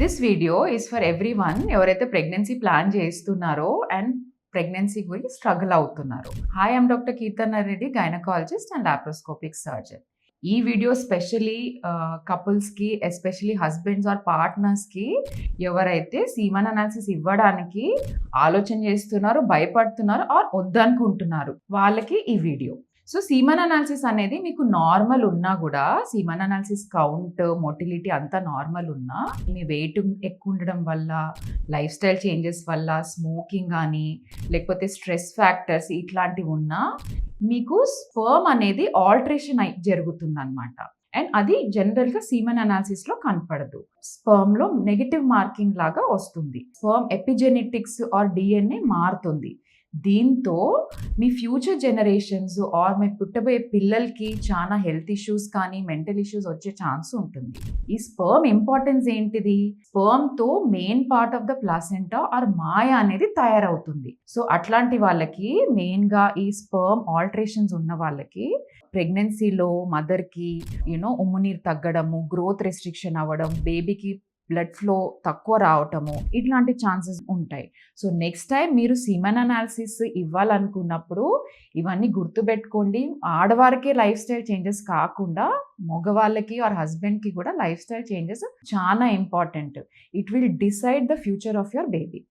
This video is for everyone ఎవరైతే pregnancy plan చేస్తున్నారో and pregnancy గురించి స్ట్రగుల్ అవుతున్నారు. Hi, I'm doctor Keerthana Reddy, gynaecologist and laparoscopic surgeon. ఈ video specially కపుల్స్కి, especially husbands or పార్ట్నర్స్కి ఎవరైతే సీమన్ అనాలిసిస్ ఇవ్వడానికి ఆలోచన చేస్తున్నారు, భయపడుతున్నారు ఆర్ వద్దనుకుంటున్నారు వాళ్ళకి ఈ వీడియో. సో సీమన్ అనాలిసిస్ అనేది మీకు నార్మల్ ఉన్నా కూడా, సీమన్ అనాలిసిస్ కౌంట్, మోటిలిటీ అంతా నార్మల్ ఉన్నా, మీ వెయిట్ ఎక్కువ ఉండడం వల్ల, లైఫ్ స్టైల్ చేంజెస్ వల్ల, స్మోకింగ్ కానీ లేకపోతే స్ట్రెస్ ఫ్యాక్టర్స్ ఇట్లాంటివి ఉన్నా మీకు స్పర్మ్ అనేది ఆల్టరేషన్ జరుగుతుంది అనమాట. అండ్ అది జనరల్గా సీమన్ అనాలిసిస్లో కనపడదు. స్పర్మ్లో నెగిటివ్ మార్కింగ్ లాగా వస్తుంది. స్పర్మ్ ఎపిజెనెటిక్స్ ఆర్ డిఎన్ఏ మారుతుంది. దీంతో మీ ఫ్యూచర్ జనరేషన్స్ ఆర్ మీ పుట్టబోయే పిల్లలకి చాలా హెల్త్ ఇష్యూస్ కానీ మెంటల్ ఇష్యూస్ వచ్చే ఛాన్స్ ఉంటుంది. ఈ స్పర్మ్ ఇంపార్టెన్స్ ఏంటిది? స్పర్మ్తో main part of the placenta or మాయ అనేది తయారవుతుంది. సో అట్లాంటి వాళ్ళకి మెయిన్గా ఈ స్పర్మ్ ఆల్టరేషన్స్ ఉన్న వాళ్ళకి ప్రెగ్నెన్సీలో మదర్కి ఉమ్ము నీరు తగ్గడము, గ్రోత్ రెస్ట్రిక్షన్ అవ్వడం, బేబీకి బ్లడ్ ఫ్లో తక్కువ రావటము, ఇట్లాంటి ఛాన్సెస్ ఉంటాయి. సో నెక్స్ట్ టైం మీరు సీమన్ అనాలిసిస్ ఇవ్వాలనుకున్నప్పుడు ఇవన్నీ గుర్తుపెట్టుకోండి. ఆడవారికే లైఫ్ స్టైల్ చేంజెస్ కాకుండా మగవాళ్ళకి ఆర్ హస్బెండ్కి కూడా లైఫ్ స్టైల్ చేంజెస్ చాలా important. It will decide the future of your baby.